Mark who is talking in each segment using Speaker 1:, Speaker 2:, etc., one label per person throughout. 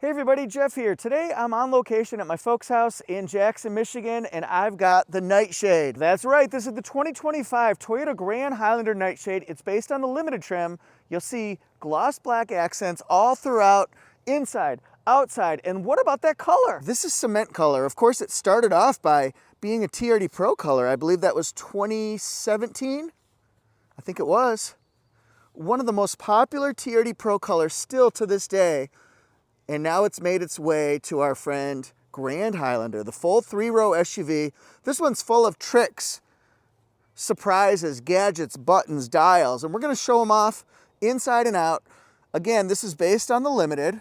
Speaker 1: Hey everybody, Jeff here. Today I'm on location at my folks' house in Jackson, Michigan, and I've got the Nightshade. That's right, this is the 2025 Toyota Grand Highlander Nightshade. It's based on the limited trim. You'll see gloss black accents all throughout, inside, outside, and what about that color? This is cement color. Of course, it started off by being a TRD Pro color. I believe that was 2017. I think it was. One of the most popular TRD Pro colors still to this day. And now it's made its way to our friend Grand Highlander, the full 3-row SUV. This one's full of tricks, surprises, gadgets, buttons, dials, and we're gonna show them off inside and out. Again, this is based on the limited.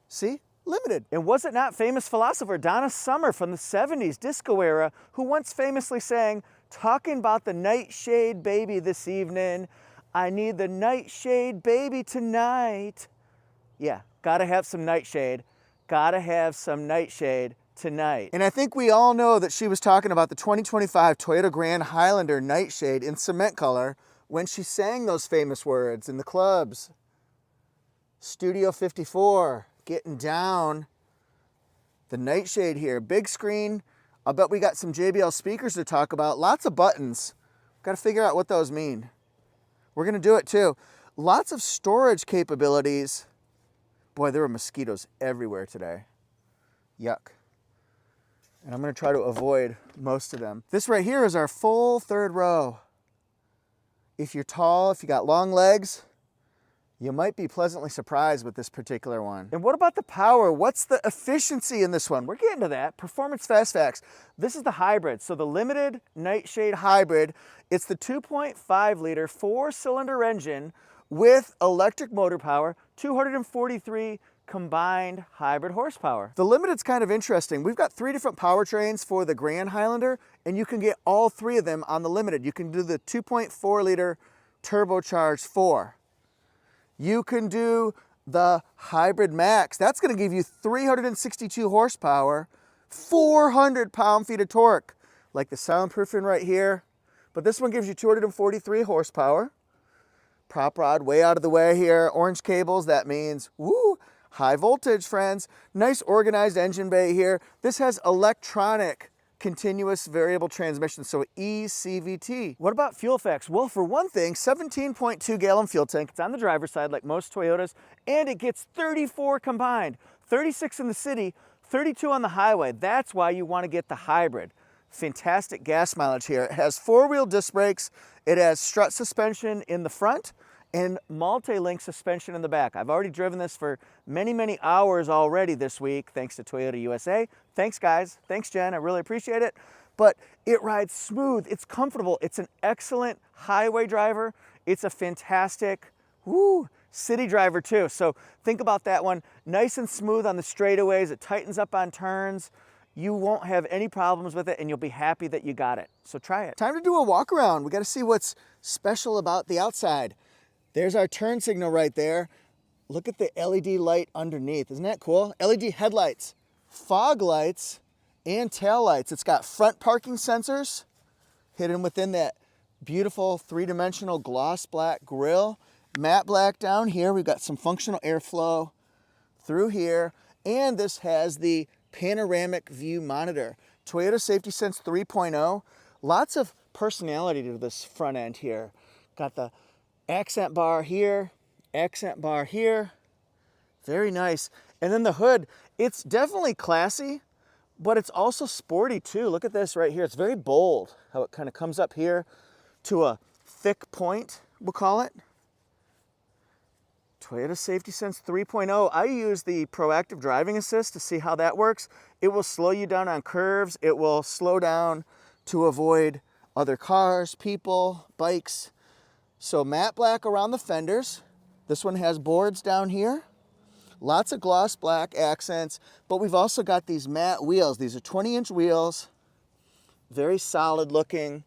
Speaker 1: See? Limited. And was it not famous philosopher Donna Summer from the 70s disco era who once famously sang, "Talking about the Nightshade baby this evening, I need the Nightshade baby tonight." Yeah. Gotta have some Nightshade. Gotta have some Nightshade tonight. And I think we all know that she was talking about the 2025 Toyota Grand Highlander Nightshade in cement color when she sang those famous words in the clubs. Studio 54, getting down. The Nightshade here, big screen. I'll bet we got some JBL speakers to talk about. Lots of buttons. Gotta figure out what those mean. We're gonna do it too. Lots of storage capabilities. Boy, there were mosquitoes everywhere today. Yuck. And I'm gonna try to avoid most of them. This right here is our full 3rd row. If you're tall, if you got long legs, you might be pleasantly surprised with this particular one. And what about the power? What's the efficiency in this one? We're getting to that. Performance Fast Facts. This is the hybrid. So the limited Nightshade hybrid, it's the 2.5 liter 4-cylinder engine with electric motor power, 243 combined hybrid horsepower. The limited's kind of interesting. We've got 3 different powertrains for the Grand Highlander, and you can get all 3 of them on the limited. You can do the 2.4 liter turbocharged 4. You can do the hybrid max. That's gonna give you 362 horsepower, 400 pound-feet of torque, like the soundproofing right here. But this one gives you 243 horsepower. Prop rod way out of the way here. Orange cables, that means, woo, high voltage, friends. Nice organized engine bay here. This has electronic continuous variable transmission, so ECVT. What about fuel facts? Well, for one thing, 17.2 gallon fuel tank. It's on the driver's side like most Toyotas, and it gets 34 combined. 36 in the city, 32 on the highway. That's why you want to get the hybrid. Fantastic gas mileage here. It has 4-wheel disc brakes. It has strut suspension in the front and multi-link suspension in the back. I've already driven this for many, many hours already this week, thanks to Toyota USA. Thanks, guys. Thanks, Jen. I really appreciate it. But it rides smooth. It's comfortable. It's an excellent highway driver. It's a fantastic, city driver too. So think about that one. Nice and smooth on the straightaways. It tightens up on turns. You won't have any problems with it, and you'll be happy that you got it. So try it. Time to do a walk around. We got to see what's special about the outside. There's our turn signal right there. Look at the LED light underneath. Isn't that cool? LED headlights, fog lights, and tail lights. It's got front parking sensors hidden within that beautiful 3-dimensional gloss black grille. Matte black down here. We've got some functional airflow through here. And this has the panoramic view monitor. Toyota Safety Sense 3.0. Lots of personality to this front end here. Got the accent bar here, accent bar here. Very nice. And then the hood, it's definitely classy, but it's also sporty too. Look at this right here. It's very bold, how it kind of comes up here to a thick point, we'll call it. Toyota Safety Sense 3.0. I use the proactive driving assist to see how that works. It will slow you down on curves. It will slow down to avoid other cars, people, bikes. So matte black around the fenders. This one has boards down here. Lots of gloss black accents, but we've also got these matte wheels. These are 20-inch wheels, very solid looking.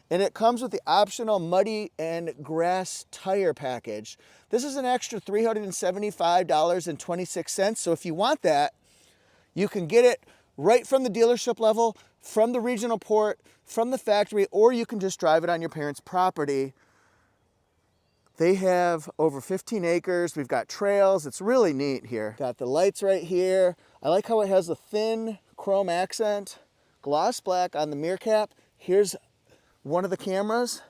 Speaker 1: And it comes with the optional muddy and grass tire package. This is an extra $375.26. So if you want that, you can get it right from the dealership level, from the regional port, from the factory, or you can just drive it on your parents' property They have over 15 acres. We've got trails. It's really neat here. Got the lights right here. I like how it has a thin chrome accent. Gloss black on the mirror cap. Here's one of the cameras.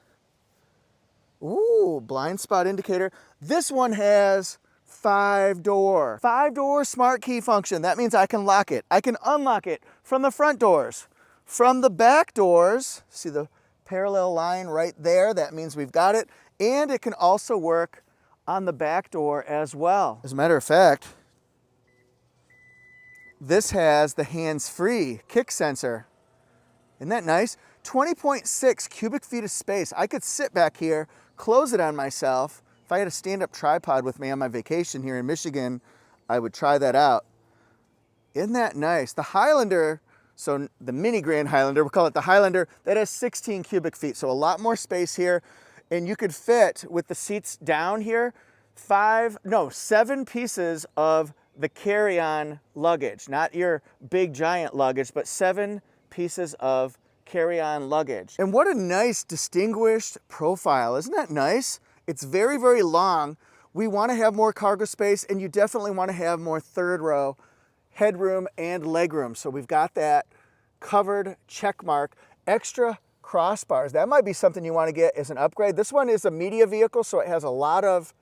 Speaker 1: Ooh, blind spot indicator. This one has 5-door smart key function. That means I can lock it. I can unlock it from the front doors. From the back doors, see the parallel line right there? That means we've got it. And it can also work on the back door as well. As a matter of fact, this has the hands-free kick sensor. Isn't that nice? 20.6 cubic feet of space. I could sit back here, close it on myself. If I had a stand-up tripod with me on my vacation here in Michigan, I would try that out. Isn't that nice? The Highlander, so the mini Grand Highlander, we'll call it the Highlander, that has 16 cubic feet, so a lot more space here. And you could fit, with the seats down here, 7 pieces of the carry-on luggage. Not your big giant luggage, but 7 pieces of carry-on luggage. And what a nice distinguished profile. Isn't that nice? It's very, very long. We want to have more cargo space, and you definitely want to have more third row headroom and legroom. So we've got that covered check mark. Extra crossbars. That might be something you want to get as an upgrade. This one is a media vehicle, so it has a lot of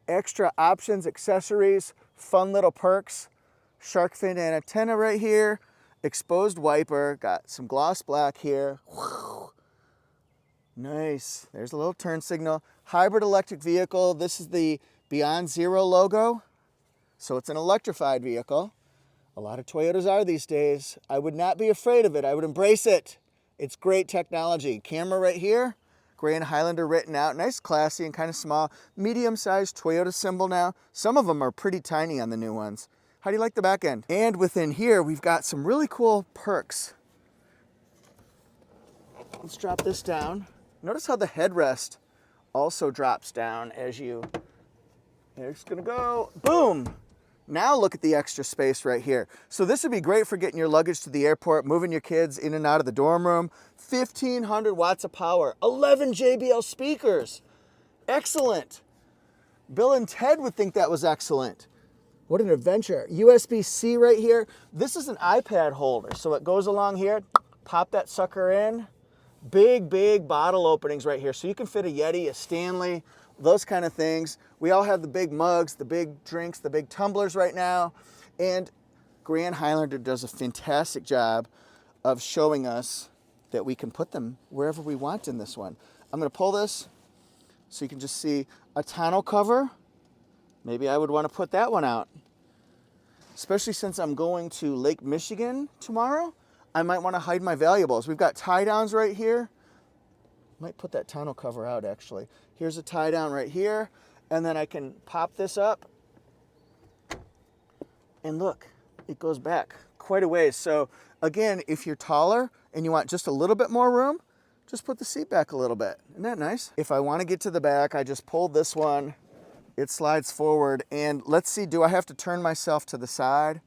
Speaker 1: extra options, accessories, fun little perks. Shark fin and antenna right here. Exposed wiper. Got some gloss black here. Whew. Nice. There's a little turn signal. Hybrid electric vehicle. This is the Beyond Zero logo. So it's an electrified vehicle. A lot of Toyotas are these days. I would not be afraid of it. I would embrace it. It's great technology. Camera right here. Grand Highlander written out. Nice, classy, and kind of small. Medium-sized Toyota symbol now. Some of them are pretty tiny on the new ones. How do you like the back end? And within here, we've got some really cool perks. Let's drop this down. Notice how the headrest also drops down as you... It's gonna go, boom! Now look at the extra space right here. So this would be great for getting your luggage to the airport, moving your kids in and out of the dorm room. 1,500 watts of power, 11 JBL speakers. Excellent. Bill and Ted would think that was excellent. What an adventure. USB-C right here. This is an iPad holder, so it goes along here. Pop that sucker in. Big, big bottle openings right here. So you can fit a Yeti, a Stanley, those kind of things. We all have the big mugs, the big drinks, the big tumblers right now. And Grand Highlander does a fantastic job of showing us that we can put them wherever we want in this one. I'm going to pull this so you can just see a tonneau cover. Maybe I would want to put that one out. Especially since I'm going to Lake Michigan tomorrow, I might want to hide my valuables. We've got tie downs right here. Might put that tonneau cover out actually. Here's a tie down right here, and then I can pop this up. And look, it goes back quite a ways. So again, if you're taller and you want just a little bit more room, just put the seat back a little bit. Isn't that nice? If I want to get to the back, I just pull this one. It slides forward, and let's see, do I have to turn myself to the side?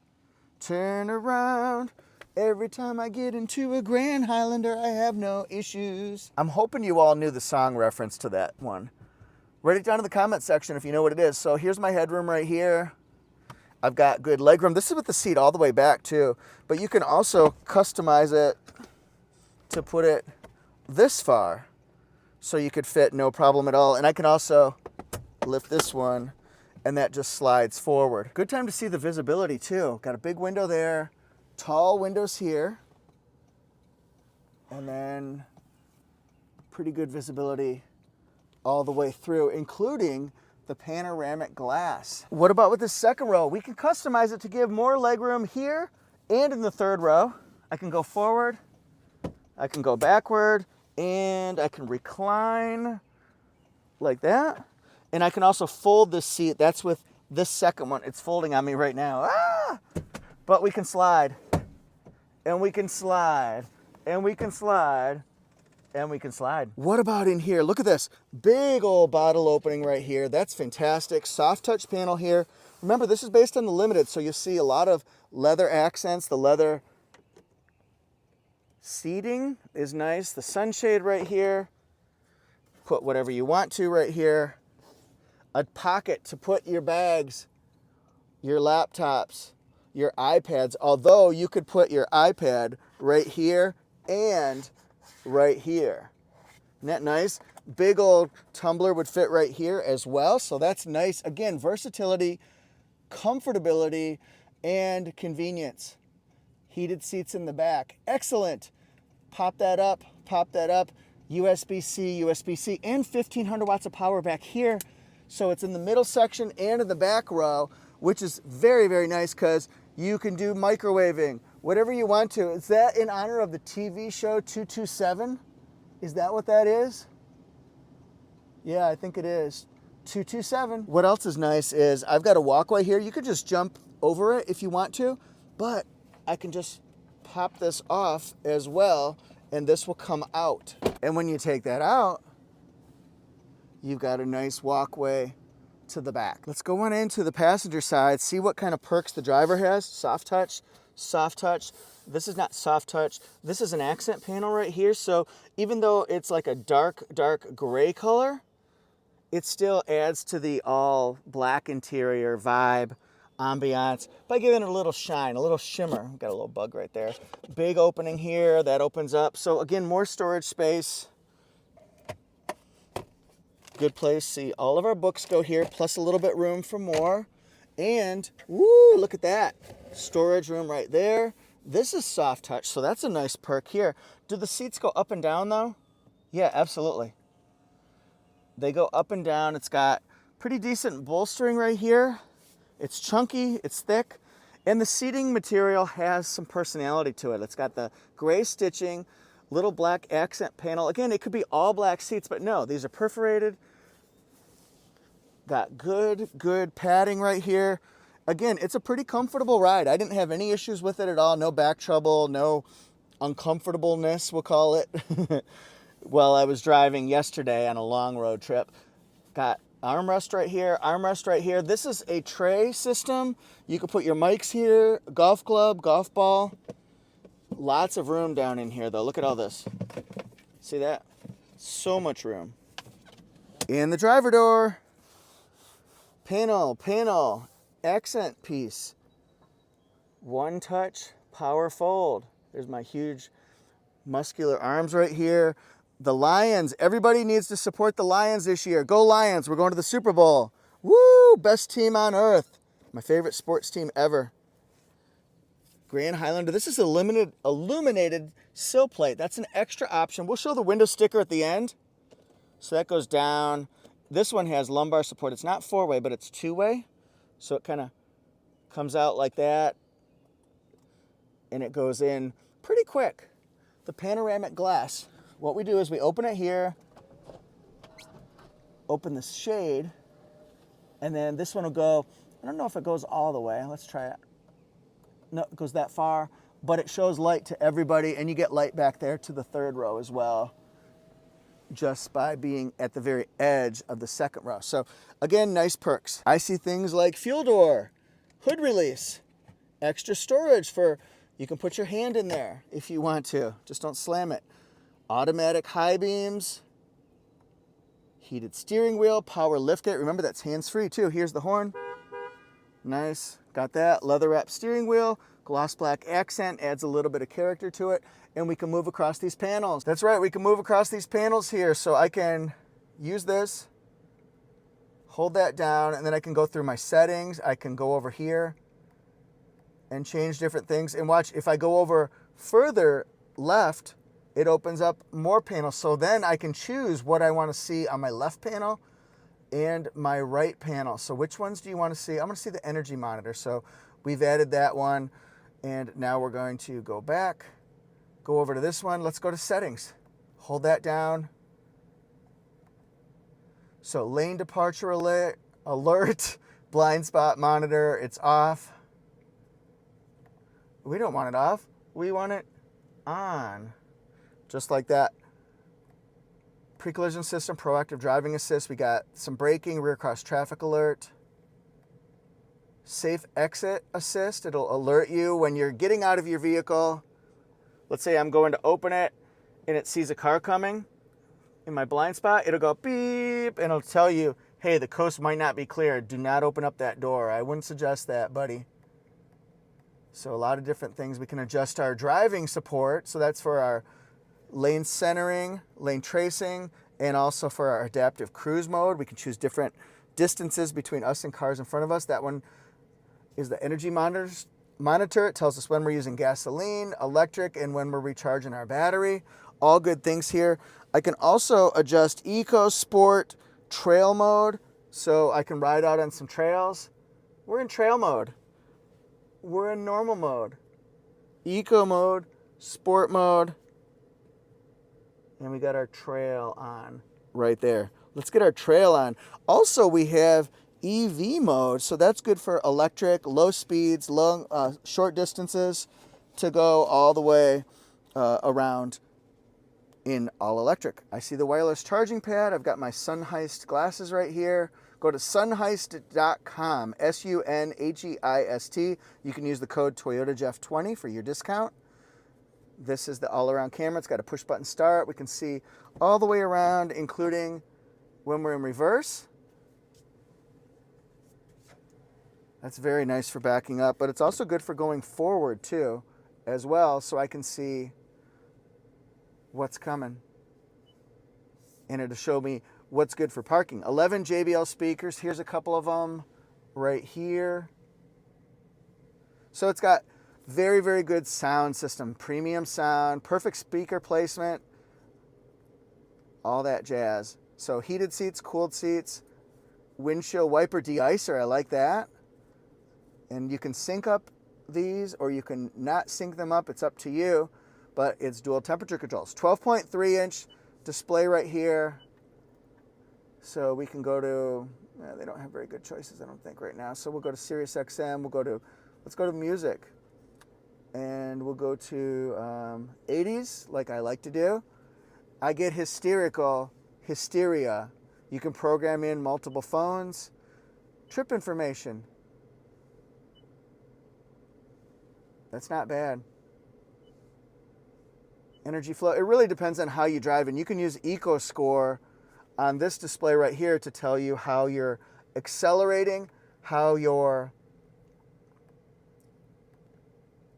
Speaker 1: Turn around. Every time I get into a Grand Highlander, I have no issues. I'm hoping you all knew the song reference to that one. Write it down in the comment section if you know what it is. So here's my headroom right here. I've got good legroom. This is with the seat all the way back too, but you can also customize it to put it this far so you could fit no problem at all. And I can also lift this one and that just slides forward. Good time to see the visibility too. Got a big window there, tall windows here, and then pretty good visibility all the way through, including the panoramic glass. What about with the second row? We can customize it to give more legroom here and in the third row. I can go forward, I can go backward, and I can recline like that. And I can also fold this seat. That's with this second one. It's folding on me right now. Ah! But we can slide, and we can slide, and we can slide, and we can slide. What about in here? Look at this. Big old bottle opening right here. That's fantastic. Soft touch panel here. Remember, this is based on the Limited, so you see a lot of leather accents. The leather seating is nice. The sunshade right here. put whatever you want to right here. A pocket to put your bags, your laptops, your iPads, although you could put your iPad right here and right here. Isn't that nice? Big old tumbler would fit right here as well, so that's nice. Again, versatility, comfortability, and convenience. Heated seats in the back. Excellent. Pop that up, USB-C, USB-C, and 1500 watts of power back here. So it's in the middle section and in the back row, which is very, very nice because you can do microwaving, whatever you want to. Is that in honor of the TV show 227? Is that what that is? Yeah, I think it is. 227. What else is nice is I've got a walkway here. You could just jump over it if you want to, but I can just pop this off as well, and this will come out. And when you take that out, you've got a nice walkway to the back. Let's go on into the passenger side, see what kind of perks the driver has. Soft touch, soft touch. This is not soft touch. This is an accent panel right here. So even though it's like a dark gray color, it still adds to the all black interior vibe, ambiance, by giving it a little shine, a little shimmer. Got a little bug right there. Big opening here, that opens up. So again, more storage space. Good place. See, all of our books go here, plus a little bit room for more. And, woo, look at that. Storage room right there. This is soft touch, so that's a nice perk here. Do the seats go up and down though? Yeah, absolutely. They go up and down. It's got pretty decent bolstering right here. It's chunky, it's thick, and the seating material has some personality to it. It's got the gray stitching, little black accent panel. Again, it could be all black seats, but no, these are perforated. Got good padding right here. Again, it's a pretty comfortable ride. I didn't have any issues with it at all. No back trouble, no uncomfortableness, we'll call it. While I was driving yesterday on a long road trip. Got armrest right here, armrest right here. This is a tray system. You can put your mics here, golf club, golf ball. Lots of room down in here though. Look at all this. See that? So much room. In the driver door. Panel, accent piece. One touch, power fold. There's my huge muscular arms right here. The Lions, everybody needs to support the Lions this year. Go Lions, we're going to the Super Bowl. Woo, best team on earth. My favorite sports team ever. Grand Highlander, this is a limited illuminated sill plate. That's an extra option. We'll show the window sticker at the end. So that goes down. This one has lumbar support. It's not four-way, but it's two-way. So it kind of comes out like that. And it goes in pretty quick. The panoramic glass. What we do is we open it here, open the shade, and then this one will go, I don't know if it goes all the way. Let's try it. No, it goes that far, but it shows light to everybody, and you get light back there to the third row as well, just by being at the very edge of the second row. So again, nice perks. I see things like fuel door, hood release, extra storage for, you can put your hand in there if you want to, just don't slam it. Automatic high beams, heated steering wheel, power liftgate. Remember, that's hands-free too. Here's the horn. Nice, got that. Leather wrap steering wheel, gloss black accent, adds a little bit of character to it. And we can move across these panels. That's right, we can move across these panels here. So I can use this, hold that down, and then I can go through my settings. I can go over here and change different things. And watch, if I go over further left, it opens up more panels. So then I can choose what I want to see on my left panel and my right panel. So which ones do you want to see? I'm going to see the energy monitor. So we've added that one. And now we're going to go back, go over to this one. Let's go to settings. Hold that down. So lane departure alert, blind spot monitor, it's off. We don't want it off. We want it on. Just like that. Pre-collision system, proactive driving assist. We got some braking, rear cross traffic alert. Safe exit assist. It'll alert you when you're getting out of your vehicle. Let's say I'm going to open it and it sees a car coming. in my blind spot, it'll go beep, and it'll tell you, hey, the coast might not be clear. Do not open up that door. I wouldn't suggest that, buddy. So a lot of different things. We can adjust our driving support. So that's for our lane centering, lane tracing, and also for our adaptive cruise mode. We can choose different distances between us and cars in front of us. That one is the energy monitor. It tells us when we're using gasoline, electric, and when we're recharging our battery. All good things here. I can also adjust Eco, Sport, Trail mode, so I can ride out on some trails. We're in trail mode. We're in normal mode. Eco mode, Sport mode, and we got our trail on right there. Let's get our trail on. Also, we have EV mode, so that's good for electric, low speeds, long, short distances to go all the way around in all electric. I see the wireless charging pad. I've got my Sunheist glasses right here. Go to sunheist.com, SUNHEIST. You can use the code ToyotaJeff20 for your discount. This is the all-around camera. It's got a push-button start. We can see all the way around, including when we're in reverse. That's very nice for backing up, but it's also good for going forward too, as well, so I can see what's coming. And it'll show me what's good for parking. 11 JBL speakers. Here's a couple of them right here. So it's got very, very good sound system. Premium sound, perfect speaker placement, all that jazz. So heated seats, cooled seats, windshield wiper de-icer. I like that. And you can sync up these or you can not sync them up. It's up to you. But it's dual temperature controls. 12.3-inch display right here. So we can go to, they don't have very good choices, I don't think, right now. So we'll go to Sirius XM. Let's go to music. And we'll go to 80s, like I like to do. I get hysteria. You can program in multiple phones. Trip information. That's not bad. Energy flow. It really depends on how you drive, and you can use Eco Score on this display right here to tell you how you're accelerating, how you're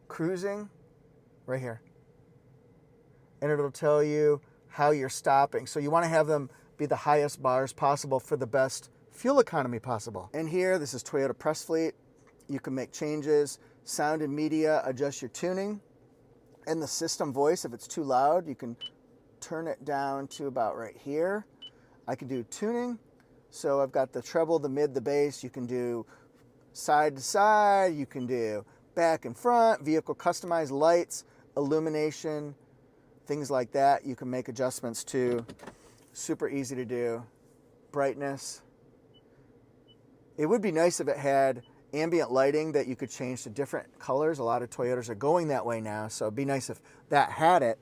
Speaker 1: cruising, right here. And it'll tell you how you're stopping. So you want to have them be the highest bars possible for the best fuel economy possible. And here, this is Toyota Press Fleet. You can make changes, sound and media, adjust your tuning. And the system voice, if it's too loud, you can turn it down to about right here. I can do tuning. So I've got the treble, the mid, the bass. You can do side to side. You can do back and front, vehicle customized lights, illumination, things like that. You can make adjustments to. Super easy to do. Brightness. It would be nice if it had ambient lighting that you could change to different colors. A lot of Toyotas are going that way now, so it'd be nice if that had it.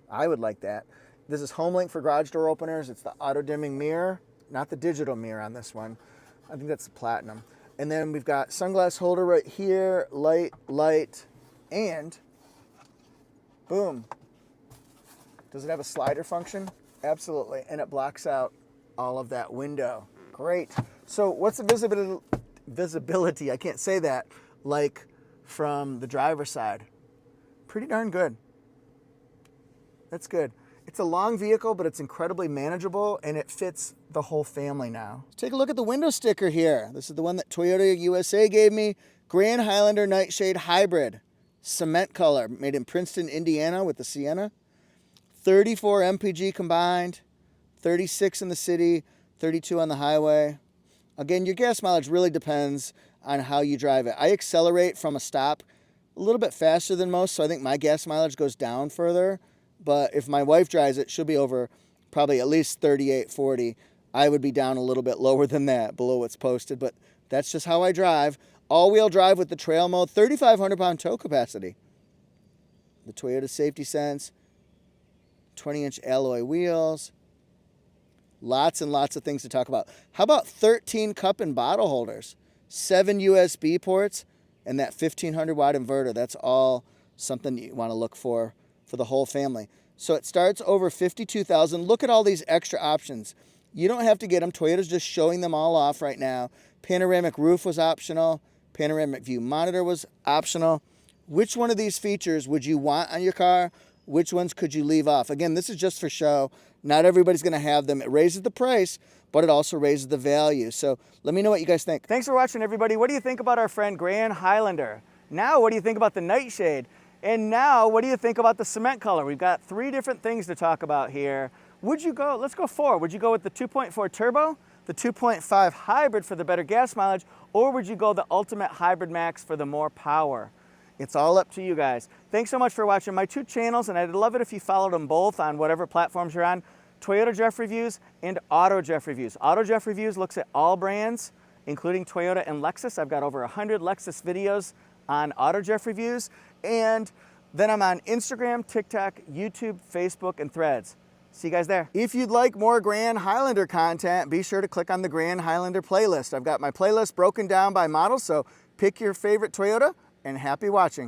Speaker 1: I would like that. This is HomeLink for garage door openers. It's the auto-dimming mirror, not the digital mirror on this one. I think that's the platinum. And then we've got sunglass holder right here, light, and boom. Does it have a slider function? Absolutely, and it blocks out all of that window. Great. So what's the visibility, I can't say that, like from the driver's side? Pretty darn good. That's good. It's a long vehicle, but it's incredibly manageable, and it fits the whole family now. Let's take a look at the window sticker here. This is the one that Toyota USA gave me. Grand Highlander Nightshade Hybrid. Cement color, made in Princeton, Indiana with the Sienna. 34 MPG combined, 36 in the city, 32 on the highway. Again, your gas mileage really depends on how you drive it. I accelerate from a stop a little bit faster than most, so I think my gas mileage goes down further. But if my wife drives it, she'll be over probably at least 38, 40. I would be down a little bit lower than that, below what's posted, but that's just how I drive. All-wheel drive with the trail mode, 3,500-pound tow capacity. The Toyota Safety Sense, 20-inch alloy wheels. Lots and lots of things to talk about. How about 13 cup and bottle holders, 7 USB ports, and that 1,500-watt inverter? That's all something you want to look for the whole family. So it starts over $52,000. Look at all these extra options. You don't have to get them. Toyota's just showing them all off right now. Panoramic roof was optional. Panoramic view monitor was optional. Which one of these features would you want on your car? Which ones could you leave off? Again, this is just for show. Not everybody's going to have them. It raises the price, but it also raises the value. So let me know what you guys think. Thanks for watching, everybody. What do you think about our friend Grand Highlander? Now, what do you think about the Nightshade? And now, what do you think about the cement color? We've got 3 different things to talk about here. Would you go, let's go 4. Would you go with the 2.4 turbo, the 2.5 hybrid for the better gas mileage, or would you go the Ultimate Hybrid Max for the more power? It's all up to you guys. Thanks so much for watching my 2 channels, and I'd love it if you followed them both on whatever platforms you're on. Toyota Jeff Reviews and Auto Jeff Reviews. Auto Jeff Reviews looks at all brands, including Toyota and Lexus. I've got over 100 Lexus videos on Auto Jeff Reviews. And then I'm on Instagram, TikTok, YouTube, Facebook, and Threads. See you guys there. If you'd like more Grand Highlander content, be sure to click on the Grand Highlander playlist. I've got my playlist broken down by model, so pick your favorite Toyota, and happy watching.